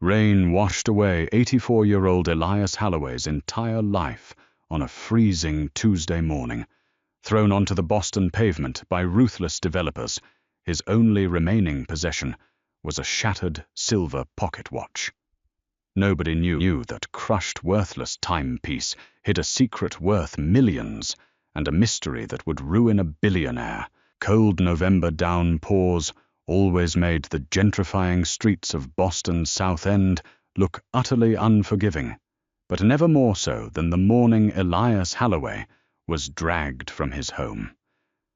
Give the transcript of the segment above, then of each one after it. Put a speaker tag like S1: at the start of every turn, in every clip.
S1: Rain washed away 84-year-old Elias Holloway's entire life on a freezing Tuesday morning. Thrown onto the Boston pavement by ruthless developers, his only remaining possession was a shattered silver pocket watch. Nobody knew that crushed, worthless timepiece hid a secret worth millions and a mystery that would ruin a billionaire. Cold November downpours always made the gentrifying streets of Boston's South End look utterly unforgiving, but never more so than the morning Elias Holloway was dragged from his home.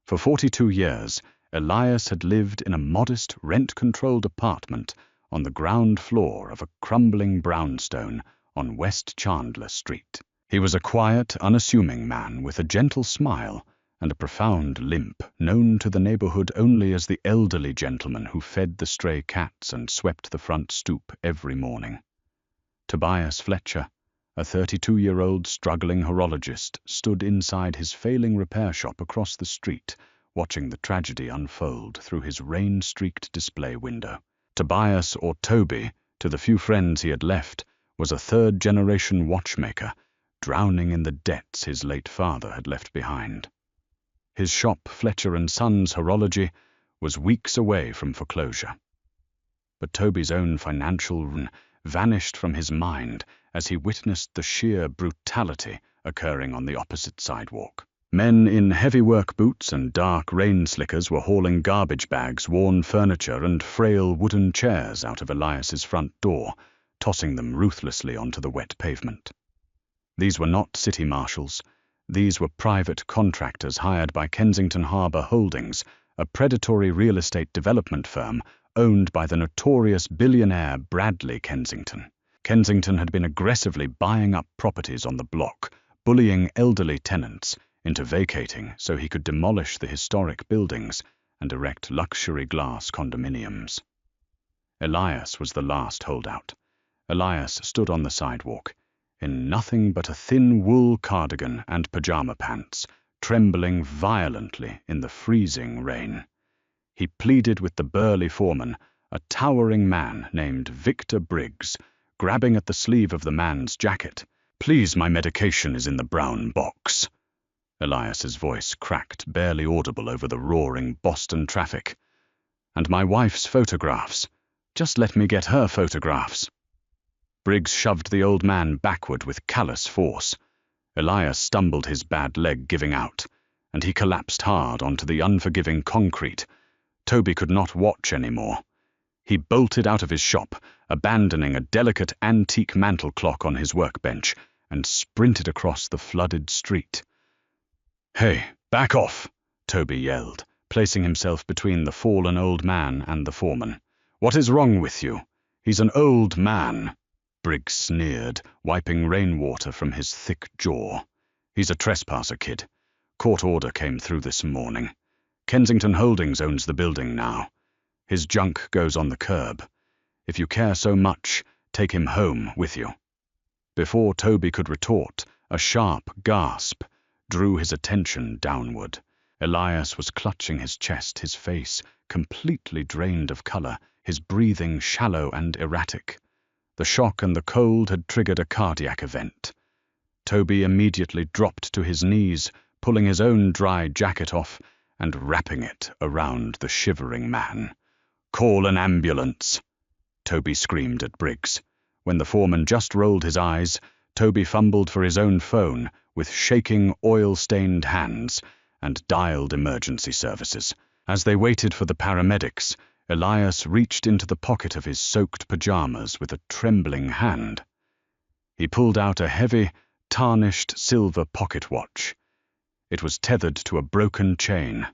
S1: For 42 years, Elias had lived in a modest, rent-controlled apartment on the ground floor of a crumbling brownstone on West Chandler Street. He was a quiet, unassuming man with a gentle smile and a profound limp, known to the neighborhood only as the elderly gentleman who fed the stray cats and swept the front stoop every morning. Tobias Fletcher, a 32-year-old struggling horologist, stood inside his failing repair shop across the street, watching the tragedy unfold through his rain-streaked display window. Tobias, or Toby, to the few friends he had left, was a third-generation watchmaker, drowning in the debts his late father had left behind. His shop, Fletcher & Sons Horology, was weeks away from foreclosure. But Toby's own financial ruin vanished from his mind as he witnessed the sheer brutality occurring on the opposite sidewalk. Men in heavy work boots and dark rain slickers were hauling garbage bags, worn furniture, and frail wooden chairs out of Elias's front door, tossing them ruthlessly onto the wet pavement. These were not city marshals. These were private contractors hired by Kensington Harbor Holdings, a predatory real estate development firm owned by the notorious billionaire Bradley Kensington. Kensington had been aggressively buying up properties on the block, bullying elderly tenants into vacating so he could demolish the historic buildings and erect luxury glass condominiums. Elias was the last holdout. Elias stood on the sidewalk, in nothing but a thin wool cardigan and pajama pants, trembling violently in the freezing rain. He pleaded with the burly foreman, a towering man named Victor Briggs, grabbing at the sleeve of the man's jacket. "Please, my medication is in the brown box." Elias's voice cracked, barely audible over the roaring Boston traffic. "And my wife's photographs. Just let me get her photographs." Briggs shoved the old man backward with callous force. Elias stumbled, his bad leg giving out, and he collapsed hard onto the unforgiving concrete. Toby could not watch anymore. He bolted out of his shop, abandoning a delicate antique mantel clock on his workbench, and sprinted across the flooded street. "Hey, back off!" Toby yelled, placing himself between the fallen old man and the foreman. "What is wrong with you? He's an old man." Briggs sneered, wiping rainwater from his thick jaw. "He's a trespasser, kid. Court order came through this morning. Kensington Holdings owns the building now. His junk goes on the curb. If you care so much, take him home with you." Before Toby could retort, a sharp gasp drew his attention downward. Elias was clutching his chest, his face completely drained of color, his breathing shallow and erratic. The shock and the cold had triggered a cardiac event. Toby immediately dropped to his knees, pulling his own dry jacket off and wrapping it around the shivering man. "Call an ambulance!" Toby screamed at Briggs. When the foreman just rolled his eyes, Toby fumbled for his own phone with shaking, oil-stained hands and dialed emergency services. As they waited for the paramedics, Elias reached into the pocket of his soaked pajamas with a trembling hand. He pulled out a heavy, tarnished silver pocket watch. It was tethered to a broken chain.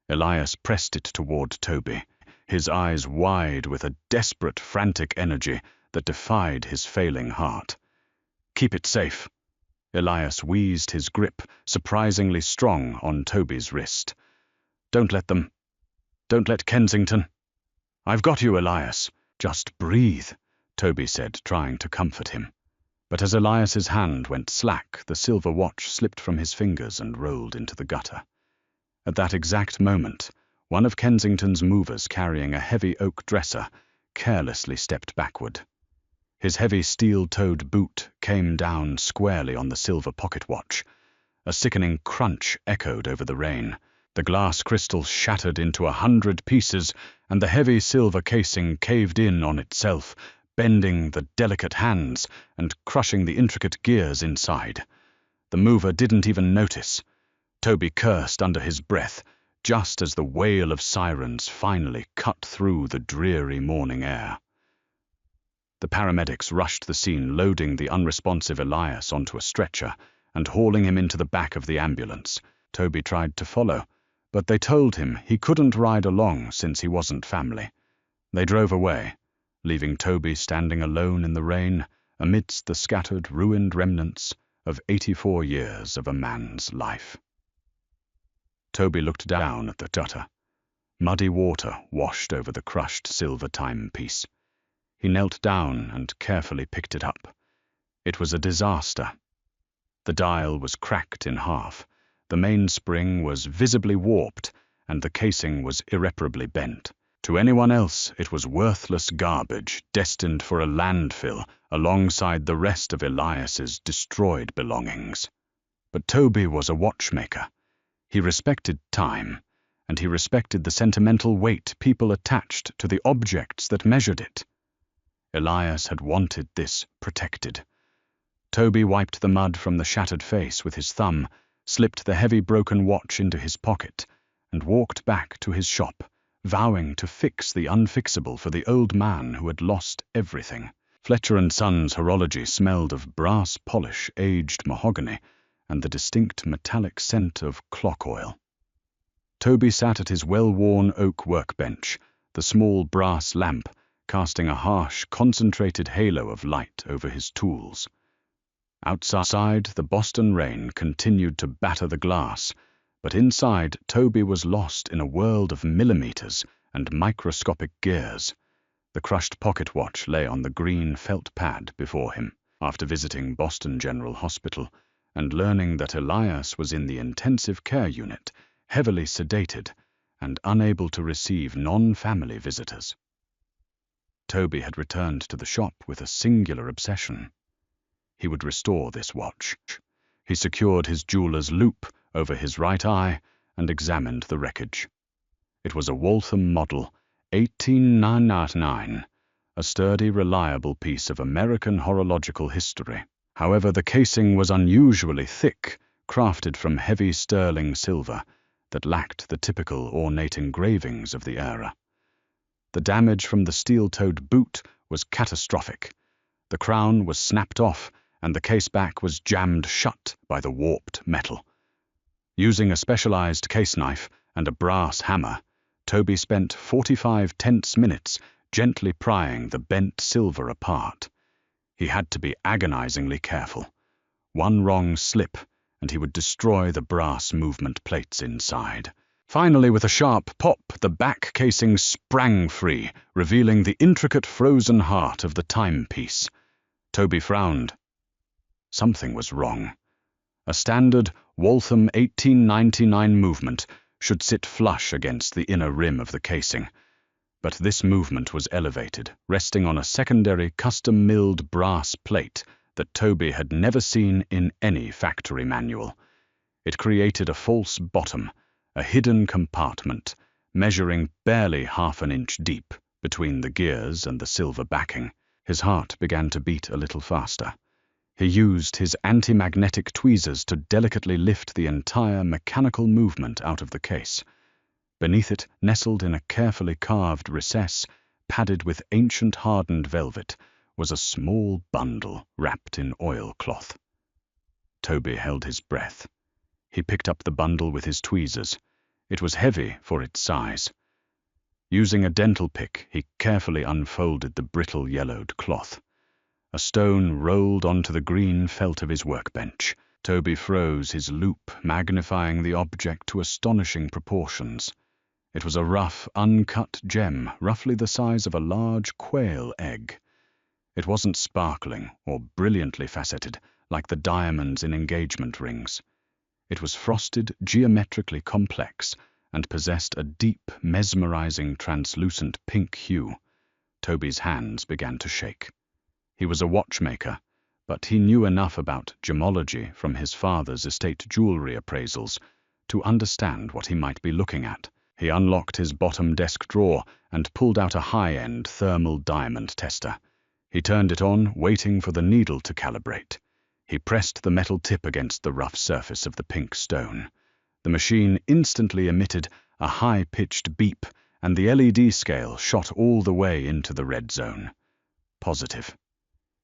S1: Elias pressed it toward Toby, his eyes wide with a desperate, frantic energy that defied his failing heart. "Keep it safe." Elias wheezed, his grip surprisingly strong on Toby's wrist. Don't let Kensington." "I've got you, Elias. Just breathe," Toby said, trying to comfort him. But as Elias's hand went slack, the silver watch slipped from his fingers and rolled into the gutter. At that exact moment, one of Kensington's movers carrying a heavy oak dresser carelessly stepped backward. His heavy steel-toed boot came down squarely on the silver pocket watch. A sickening crunch echoed over the rain. The glass crystal shattered into 100 pieces, and the heavy silver casing caved in on itself, bending the delicate hands and crushing the intricate gears inside. The mover didn't even notice. Toby cursed under his breath, just as the wail of sirens finally cut through the dreary morning air. The paramedics rushed the scene, loading the unresponsive Elias onto a stretcher and hauling him into the back of the ambulance. Toby tried to follow, but they told him he couldn't ride along since he wasn't family. They drove away, leaving Toby standing alone in the rain amidst the scattered, ruined remnants of 84 years of a man's life. Toby looked down at the gutter. Muddy water washed over the crushed silver timepiece. He knelt down and carefully picked it up. It was a disaster. The dial was cracked in half, the mainspring was visibly warped, and the casing was irreparably bent. To anyone else, it was worthless garbage destined for a landfill alongside the rest of Elias's destroyed belongings. But Toby was a watchmaker. He respected time, and he respected the sentimental weight people attached to the objects that measured it. Elias had wanted this protected. Toby wiped the mud from the shattered face with his thumb, slipped the heavy broken watch into his pocket, and walked back to his shop, vowing to fix the unfixable for the old man who had lost everything. Fletcher & Son's horology smelled of brass polish, aged mahogany, and the distinct metallic scent of clock oil. Toby sat at his well-worn oak workbench, the small brass lamp casting a harsh, concentrated halo of light over his tools. Outside, the Boston rain continued to batter the glass, but inside, Toby was lost in a world of millimeters and microscopic gears. The crushed pocket watch lay on the green felt pad before him. After visiting Boston General Hospital and learning that Elias was in the intensive care unit, heavily sedated, and unable to receive non-family visitors. Toby had returned to the shop with a singular obsession. He would restore this watch. He secured his jeweler's loupe over his right eye and examined the wreckage. It was a Waltham model, 18999, a sturdy, reliable piece of American horological history. However, the casing was unusually thick, crafted from heavy sterling silver that lacked the typical ornate engravings of the era. The damage from the steel-toed boot was catastrophic. The crown was snapped off, and the case back was jammed shut by the warped metal. Using a specialized case knife and a brass hammer, Toby spent 45 tense minutes gently prying the bent silver apart. He had to be agonizingly careful. One wrong slip, and he would destroy the brass movement plates inside. Finally, with a sharp pop, the back casing sprang free, revealing the intricate frozen heart of the timepiece. Toby frowned. Something was wrong. A standard Waltham 1899 movement should sit flush against the inner rim of the casing. But this movement was elevated, resting on a secondary custom-milled brass plate that Toby had never seen in any factory manual. It created a false bottom, a hidden compartment, measuring barely half an inch deep between the gears and the silver backing. His heart began to beat a little faster. He used his anti-magnetic tweezers to delicately lift the entire mechanical movement out of the case. Beneath it, nestled in a carefully carved recess, padded with ancient hardened velvet, was a small bundle wrapped in oilcloth. Toby held his breath. He picked up the bundle with his tweezers. It was heavy for its size. Using a dental pick, he carefully unfolded the brittle yellowed cloth. A stone rolled onto the green felt of his workbench. Toby froze his loupe, magnifying the object to astonishing proportions. It was a rough, uncut gem, roughly the size of a large quail egg. It wasn't sparkling or brilliantly faceted, like the diamonds in engagement rings. It was frosted, geometrically complex, and possessed a deep, mesmerizing, translucent pink hue. Toby's hands began to shake. He was a watchmaker, but he knew enough about gemology from his father's estate jewelry appraisals to understand what he might be looking at. He unlocked his bottom desk drawer and pulled out a high-end thermal diamond tester. He turned it on, waiting for the needle to calibrate. He pressed the metal tip against the rough surface of the pink stone. The machine instantly emitted a high-pitched beep, and the LED scale shot all the way into the red zone. Positive.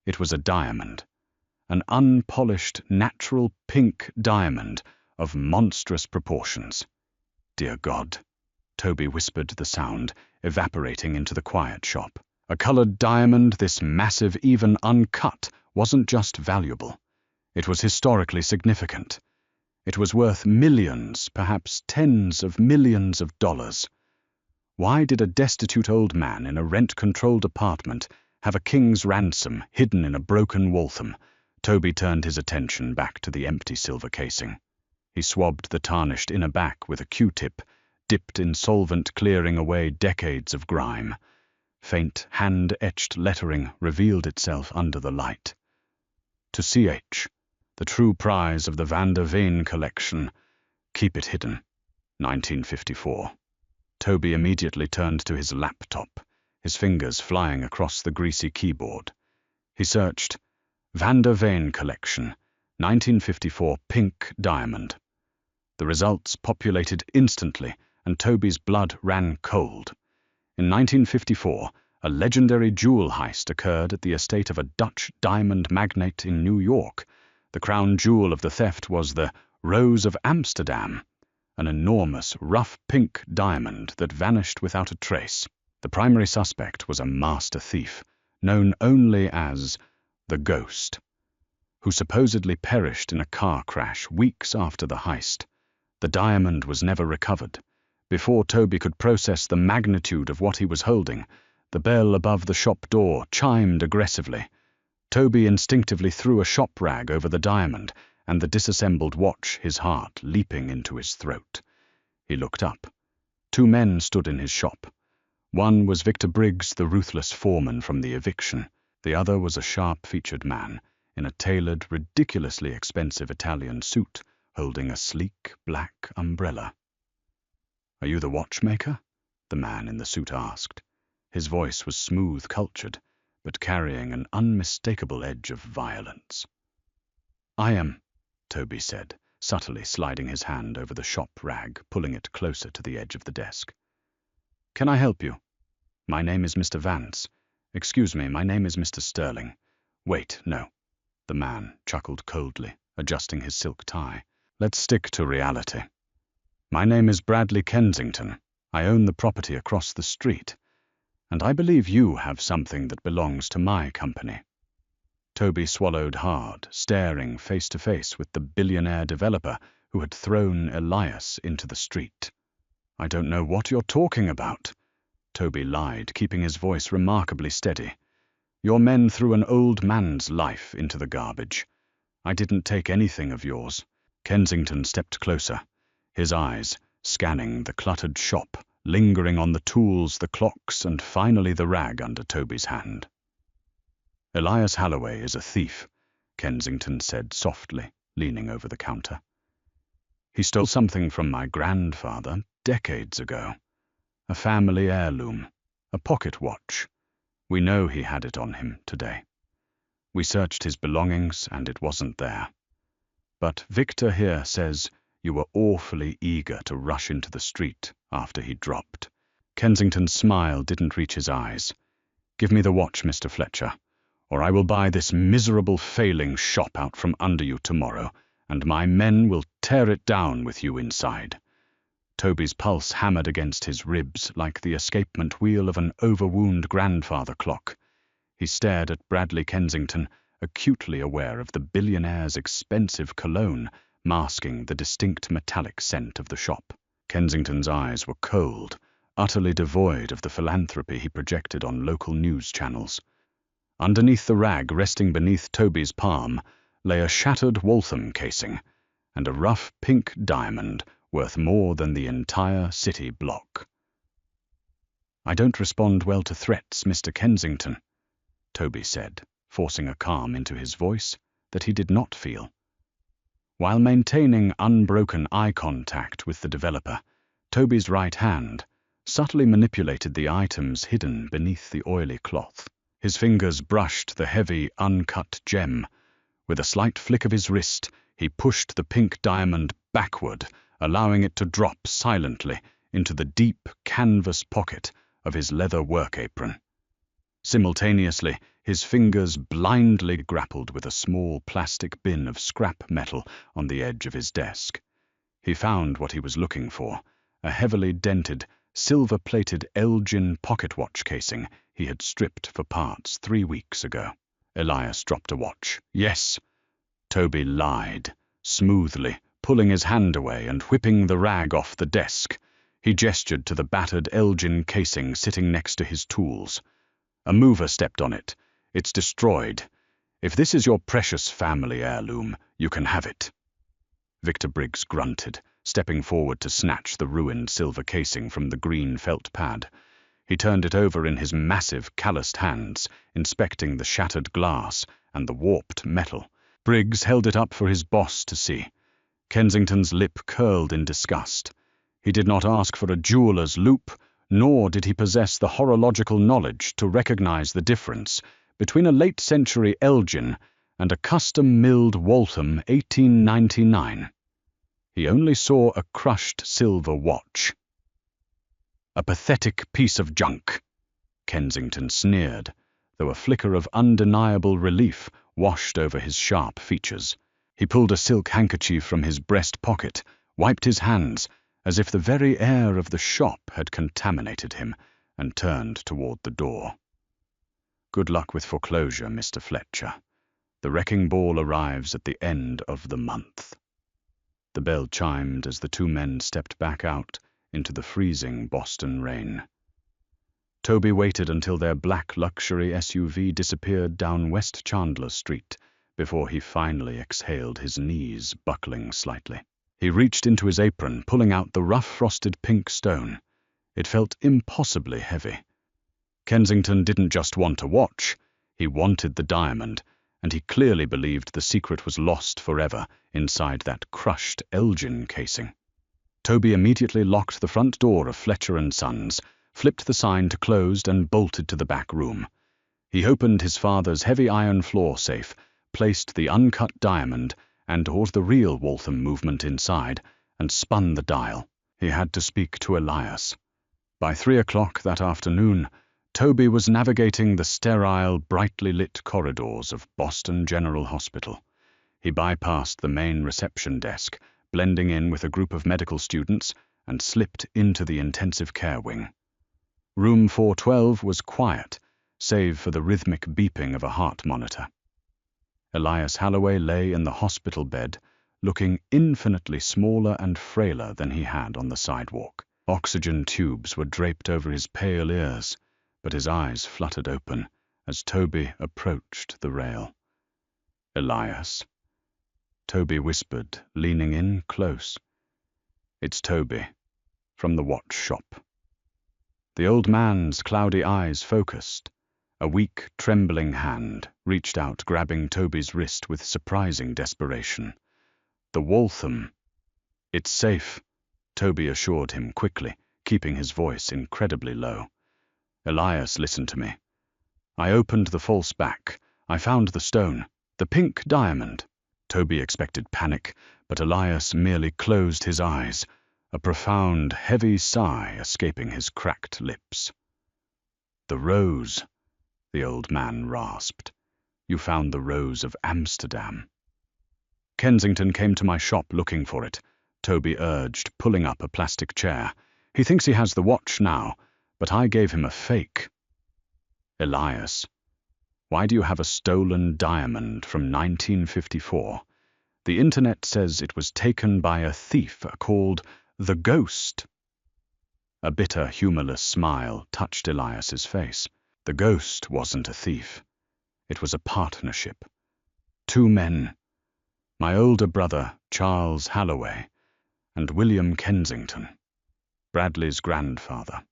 S1: It was a diamond. An unpolished, natural pink diamond of monstrous proportions. Dear God, Toby whispered the sound, evaporating into the quiet shop. A colored diamond this massive, even uncut, wasn't just valuable. It was historically significant. It was worth millions, perhaps tens of millions of dollars. Why did a destitute old man in a rent-controlled apartment have a king's ransom hidden in a broken Waltham? Toby turned his attention back to the empty silver casing. He swabbed the tarnished inner back with a Q-tip, dipped in solvent, clearing away decades of grime. Faint, hand-etched lettering revealed itself under the light. To CH, the true prize of the Van der Veen collection. Keep it hidden. 1954. Toby immediately turned to his laptop, his fingers flying across the greasy keyboard. He searched, Van der Veen collection, 1954 pink diamond. The results populated instantly, and Toby's blood ran cold. In 1954, a legendary jewel heist occurred at the estate of a Dutch diamond magnate in New York. The crown jewel of the theft was the Rose of Amsterdam, an enormous, rough pink diamond that vanished without a trace. The primary suspect was a master thief, known only as the Ghost, who supposedly perished in a car crash weeks after the heist. The diamond was never recovered. Before Toby could process the magnitude of what he was holding, the bell above the shop door chimed aggressively. Toby instinctively threw a shop rag over the diamond and the disassembled watch, his heart leaping into his throat. He looked up. 2 men stood in his shop. One was Victor Briggs, the ruthless foreman from the eviction. The other was a sharp-featured man in a tailored, ridiculously expensive Italian suit, holding a sleek black umbrella. "Are you the watchmaker?" the man in the suit asked. His voice was smooth, cultured, but carrying an unmistakable edge of violence. "I am," Toby said, subtly sliding his hand over the shop rag, pulling it closer to the edge of the desk. "Can I help you?" "My name is Mr. Vance. Excuse me, my name is Mr. Sterling. Wait, no." The man chuckled coldly, adjusting his silk tie. "Let's stick to reality. My name is Bradley Kensington. I own the property across the street. And I believe you have something that belongs to my company." Toby swallowed hard, staring face to face with the billionaire developer who had thrown Elias into the street. "I don't know what you're talking about," Toby lied, keeping his voice remarkably steady. "Your men threw an old man's life into the garbage. I didn't take anything of yours." Kensington stepped closer, his eyes scanning the cluttered shop, lingering on the tools, the clocks, and finally the rag under Toby's hand. "Elias Holloway is a thief," Kensington said softly, leaning over the counter. "He stole something from my grandfather decades ago. A family heirloom, a pocket watch. We know he had it on him today. We searched his belongings and it wasn't there. But Victor here says you were awfully eager to rush into the street after he dropped." Kensington's smile didn't reach his eyes. "Give me the watch, Mr. Fletcher, or I will buy this miserable failing shop out from under you tomorrow, and my men will tear it down with you inside." Toby's pulse hammered against his ribs like the escapement wheel of an overwound grandfather clock. He stared at Bradley Kensington, acutely aware of the billionaire's expensive cologne masking the distinct metallic scent of the shop. Kensington's eyes were cold, utterly devoid of the philanthropy he projected on local news channels. Underneath the rag resting beneath Toby's palm lay a shattered Waltham casing and a rough pink diamond worth more than the entire city block. "I don't respond well to threats, Mr. Kensington," Toby said, forcing a calm into his voice that he did not feel. While maintaining unbroken eye contact with the developer, Toby's right hand subtly manipulated the items hidden beneath the oily cloth. His fingers brushed the heavy, uncut gem. With a slight flick of his wrist, he pushed the pink diamond backward, allowing it to drop silently into the deep canvas pocket of his leather work apron. Simultaneously, his fingers blindly grappled with a small plastic bin of scrap metal on the edge of his desk. He found what he was looking for, a heavily dented, silver-plated Elgin pocket watch casing he had stripped for parts 3 weeks ago. Elias dropped a watch. Yes. Toby lied, smoothly, pulling his hand away and whipping the rag off the desk. He gestured to the battered Elgin casing sitting next to his tools. A mover stepped on it. It's destroyed. If this is your precious family heirloom, you can have it. Victor Briggs grunted, stepping forward to snatch the ruined silver casing from the green felt pad. He turned it over in his massive, calloused hands, inspecting the shattered glass and the warped metal. Briggs held it up for his boss to see. Kensington's lip curled in disgust. He did not ask for a jeweler's loupe, nor did he possess the horological knowledge to recognize the difference between a late-century Elgin and a custom-milled Waltham 1899. He only saw a crushed silver watch. A pathetic piece of junk, Kensington sneered, though a flicker of undeniable relief washed over his sharp features. He pulled a silk handkerchief from his breast pocket, wiped his hands, as if the very air of the shop had contaminated him, and turned toward the door. Good luck with foreclosure, Mr. Fletcher. The wrecking ball arrives at the end of the month. The bell chimed as the two men stepped back out into the freezing Boston rain. Toby waited until their black luxury SUV disappeared down West Chandler Street before he finally exhaled, his knees buckling slightly. He reached into his apron, pulling out the rough frosted pink stone. It felt impossibly heavy. Kensington didn't just want a watch, he wanted the diamond, and he clearly believed the secret was lost forever inside that crushed Elgin casing. Toby immediately locked the front door of Fletcher & Sons, flipped the sign to closed, and bolted to the back room. He opened his father's heavy iron floor safe, placed the uncut diamond and/or the real Waltham movement inside, and spun the dial. He had to speak to Elias. By 3 o'clock that afternoon, Toby was navigating the sterile, brightly lit corridors of Boston General Hospital. He bypassed the main reception desk, blending in with a group of medical students, and slipped into the intensive care wing. Room 412 was quiet, save for the rhythmic beeping of a heart monitor. Elias Holloway lay in the hospital bed, looking infinitely smaller and frailer than he had on the sidewalk. Oxygen tubes were draped over his pale ears, but his eyes fluttered open as Toby approached the rail. "Elias," Toby whispered, leaning in close. "It's Toby, from the watch shop." The old man's cloudy eyes focused. A weak, trembling hand reached out, grabbing Toby's wrist with surprising desperation. "The Waltham." "It's safe," Toby assured him quickly, keeping his voice incredibly low. "Elias, listen to me. I opened the false back. I found the stone, the pink diamond." Toby expected panic, but Elias merely closed his eyes, a profound, heavy sigh escaping his cracked lips. "The rose," the old man rasped. "You found the rose of Amsterdam." "Kensington came to my shop looking for it," Toby urged, pulling up a plastic chair. "He thinks he has the watch now, but I gave him a fake." "Elias, why do you have a stolen diamond from 1954? The internet says it was taken by a thief called the Ghost." A bitter, humorless smile touched Elias's face. The Ghost wasn't a thief. It was a partnership. 2 men. My older brother, Charles Holloway, and William Kensington, Bradley's grandfather.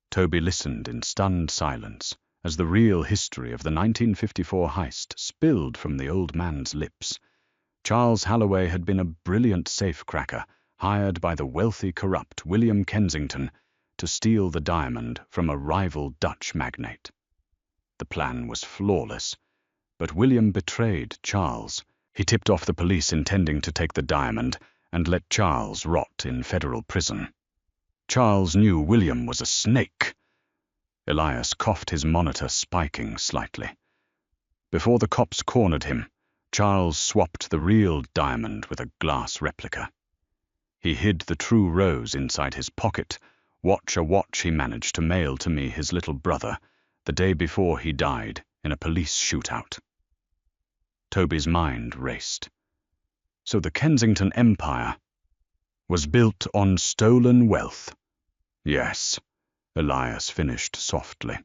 S1: Toby listened in stunned silence as the real history of the 1954 heist spilled from the old man's lips. Charles Halloway had been a brilliant safecracker hired by the wealthy, corrupt William Kensington to steal the diamond from a rival Dutch magnate. The plan was flawless, but William betrayed Charles. He tipped off the police intending to take the diamond and let Charles rot in federal prison. Charles knew William was a snake. Elias coughed, his monitor spiking slightly. Before the cops cornered him, Charles swapped the real diamond with a glass replica. He hid the true rose inside his pocket, a watch he managed to mail to me, his little brother, the day before he died in a police shootout. Toby's mind raced. So the Kensington Empire was built on stolen wealth. Yes, Elias finished softly.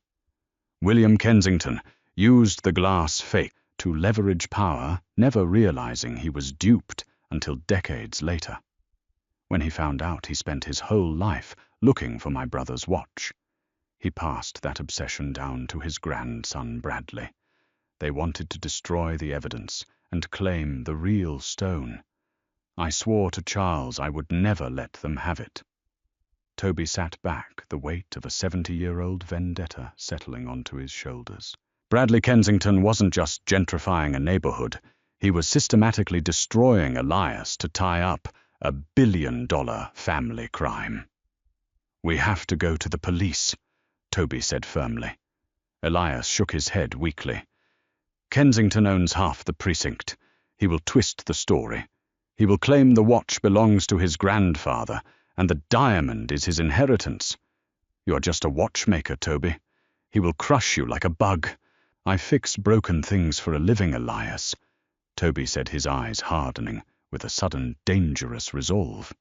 S1: William Kensington used the glass fake to leverage power, never realizing he was duped until decades later. When he found out, he spent his whole life looking for my brother's watch. He passed that obsession down to his grandson Bradley. They wanted to destroy the evidence and claim the real stone. I swore to Charles I would never let them have it. Toby sat back, the weight of a 70-year-old vendetta settling onto his shoulders. Bradley Kensington wasn't just gentrifying a neighborhood. He was systematically destroying Elias to tie up a billion-dollar family crime. We have to go to the police, Toby said firmly. Elias shook his head weakly. Kensington owns half the precinct. He will twist the story. He will claim the watch belongs to his grandfather, and the diamond is his inheritance. You are just a watchmaker, Toby. He will crush you like a bug. I fix broken things for a living, Elias, Toby said, his eyes hardening with a sudden dangerous resolve.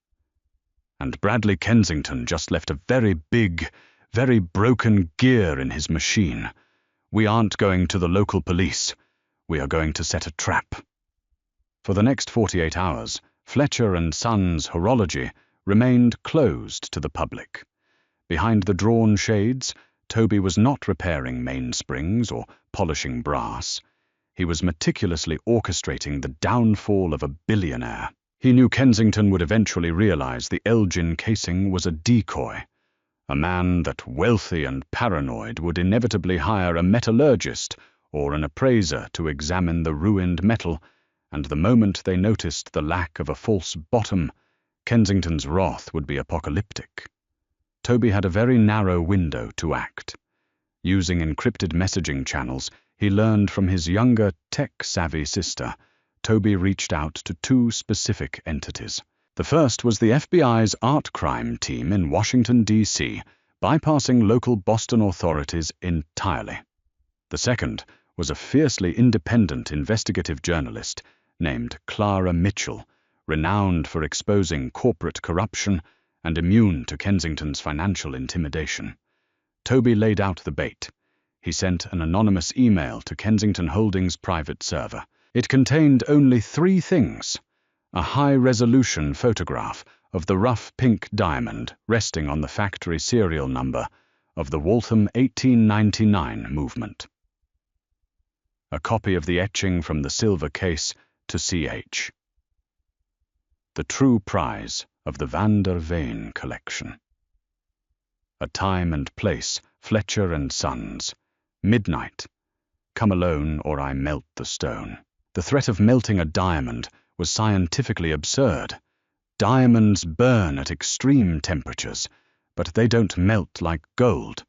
S1: And Bradley Kensington just left a very big, very broken gear in his machine. We aren't going to the local police. We are going to set a trap. For the next 48 hours, Fletcher & Sons Horology remained closed to the public. Behind the drawn shades, Toby was not repairing mainsprings or polishing brass. He was meticulously orchestrating the downfall of a billionaire. He knew Kensington would eventually realize the Elgin casing was a decoy. A man that, wealthy and paranoid, would inevitably hire a metallurgist or an appraiser to examine the ruined metal, and the moment they noticed the lack of a false bottom, Kensington's wrath would be apocalyptic. Toby had a very narrow window to act. Using encrypted messaging channels he learned from his younger, tech-savvy sister, Toby reached out to two specific entities. The first was the FBI's art crime team in Washington, D.C., bypassing local Boston authorities entirely. The second was a fiercely independent investigative journalist named Clara Mitchell, renowned for exposing corporate corruption and immune to Kensington's financial intimidation. Toby laid out the bait. He sent an anonymous email to Kensington Holdings' private server. It contained only 3 things: a high-resolution photograph of the rough pink diamond resting on the factory serial number of the Waltham 1899 movement, a copy of the etching from the silver case to C.H., the true prize of the Van der Veen collection. A time and place: Fletcher & Sons. Midnight. Come alone or I melt the stone. The threat of melting a diamond was scientifically absurd. Diamonds burn at extreme temperatures, but they don't melt like gold.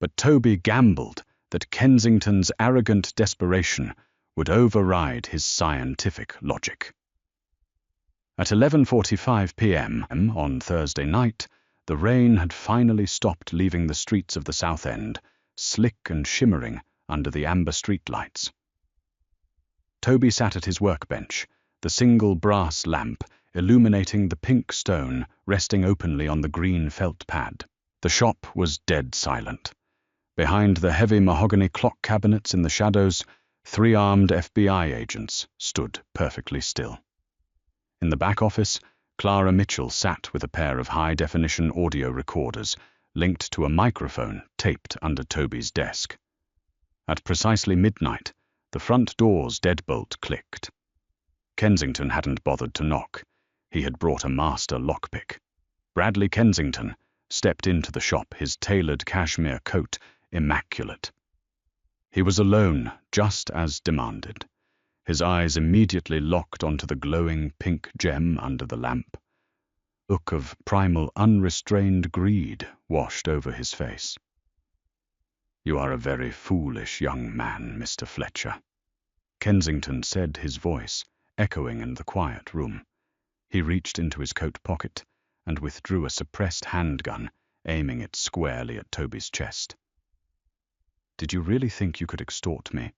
S1: But Toby gambled that Kensington's arrogant desperation would override his scientific logic. At 11:45 p.m. on Thursday night, the rain had finally stopped leaving the streets of the South End, slick and shimmering under the amber streetlights. Toby sat at his workbench, the single brass lamp illuminating the pink stone resting openly on the green felt pad. The shop was dead silent. Behind the heavy mahogany clock cabinets in the shadows, 3 armed FBI agents stood perfectly still. In the back office, Clara Mitchell sat with a pair of high-definition audio recorders linked to a microphone taped under Toby's desk. At precisely midnight, the front door's deadbolt clicked. Kensington hadn't bothered to knock. He had brought a master lockpick. Bradley Kensington stepped into the shop, his tailored cashmere coat immaculate. He was alone, just as demanded. His eyes immediately locked onto the glowing pink gem under the lamp. A look of primal, unrestrained greed washed over his face. "You are a very foolish young man, Mr. Fletcher," Kensington said, his voice echoing in the quiet room. He reached into his coat pocket and withdrew a suppressed handgun, aiming it squarely at Toby's chest. "Did you really think you could extort me?"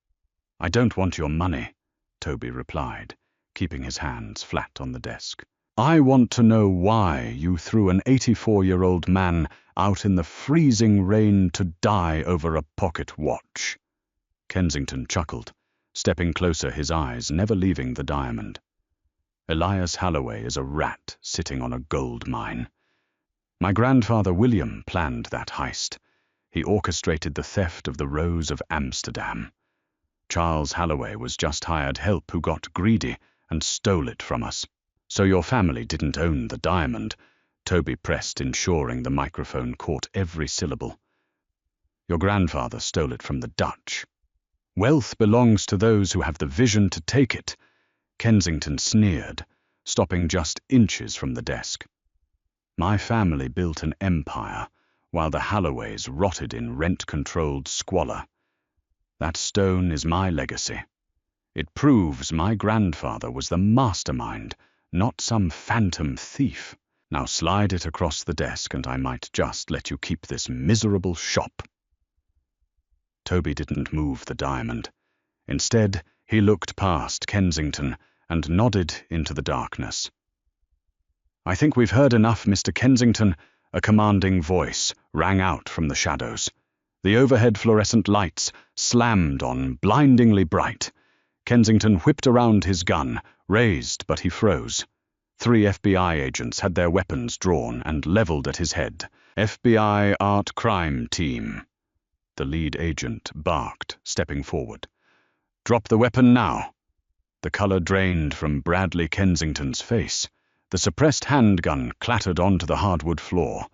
S1: "I don't want your money," Toby replied, keeping his hands flat on the desk. "I want to know why you threw an 84-year-old man out in the freezing rain to die over a pocket watch." Kensington chuckled, stepping closer, his eyes never leaving the diamond. "Elias Holloway is a rat sitting on a gold mine. My grandfather William planned that heist. He orchestrated the theft of the Rose of Amsterdam. Charles Holloway was just hired help who got greedy and stole it from us. So your family didn't own the diamond," Toby pressed, ensuring the microphone caught every syllable. "Your grandfather stole it from the Dutch. Wealth belongs to those who have the vision to take it," Kensington sneered, stopping just inches from the desk. "My family built an empire, while the Halloways rotted in rent-controlled squalor. That stone is my legacy. It proves my grandfather was the mastermind, not some phantom thief. Now slide it across the desk and I might just let you keep this miserable shop." Toby didn't move the diamond. Instead, he looked past Kensington and nodded into the darkness. "I think we've heard enough, Mr. Kensington," a commanding voice rang out from the shadows. The overhead fluorescent lights slammed on, blindingly bright. Kensington whipped around, his gun raised, but he froze. 3 FBI agents had their weapons drawn and leveled at his head. "FBI Art Crime Team," the lead agent barked, stepping forward. "Drop the weapon now." The color drained from Bradley Kensington's face. The suppressed handgun clattered onto the hardwood floor.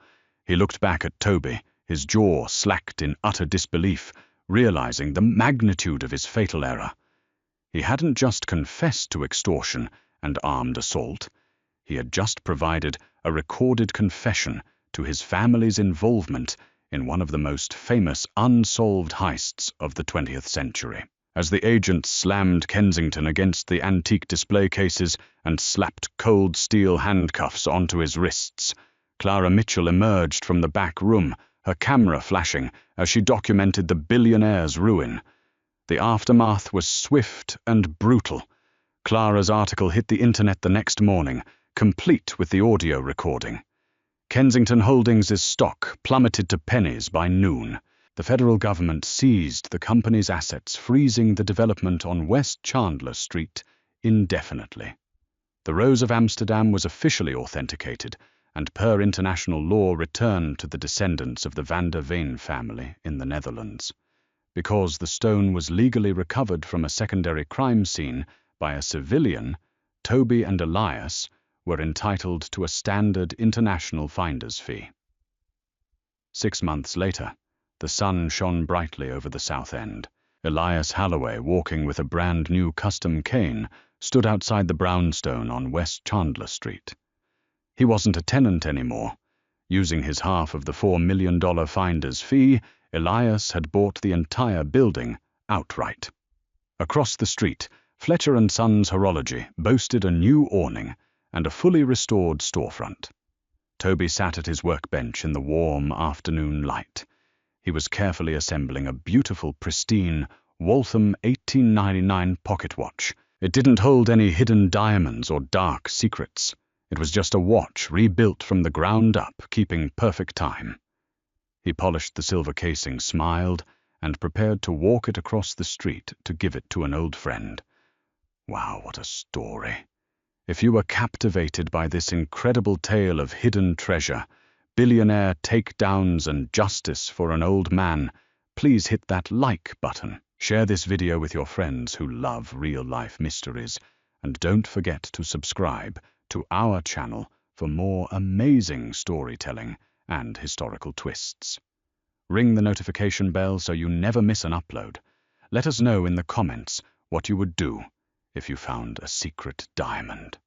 S1: He looked back at Toby, his jaw slacked in utter disbelief, realizing the magnitude of his fatal error. He hadn't just confessed to extortion and armed assault. He had just provided a recorded confession to his family's involvement in one of the most famous unsolved heists of the 20th century. As the agent slammed Kensington against the antique display cases and slapped cold steel handcuffs onto his wrists, Clara Mitchell emerged from the back room, her camera flashing as she documented the billionaire's ruin. The aftermath was swift and brutal. Clara's article hit the internet the next morning, complete with the audio recording. Kensington Holdings' stock plummeted to pennies by noon. The federal government seized the company's assets, freezing the development on West Chandler Street indefinitely. The Rose of Amsterdam was officially authenticated, and per international law returned to the descendants of the Van der Veen family in the Netherlands. Because the stone was legally recovered from a secondary crime scene by a civilian, Toby and Elias were entitled to a standard international finder's fee. 6 months later, the sun shone brightly over the South End. Elias Holloway, walking with a brand-new custom cane, stood outside the brownstone on West Chandler Street. He wasn't a tenant anymore. Using his half of the $4 million finder's fee, Elias had bought the entire building outright. Across the street, Fletcher & Sons Horology boasted a new awning and a fully restored storefront. Toby sat at his workbench in the warm afternoon light. He was carefully assembling a beautiful, pristine Waltham 1899 pocket watch. It didn't hold any hidden diamonds or dark secrets. It was just a watch rebuilt from the ground up, keeping perfect time. He polished the silver casing, smiled, and prepared to walk it across the street to give it to an old friend. Wow, what a story. If you were captivated by this incredible tale of hidden treasure, billionaire takedowns and justice for an old man, please hit that like button. Share this video with your friends who love real-life mysteries, and don't forget to subscribe to our channel for more amazing storytelling and historical twists. Ring the notification bell so you never miss an upload. Let us know in the comments what you would do if you found a secret diamond.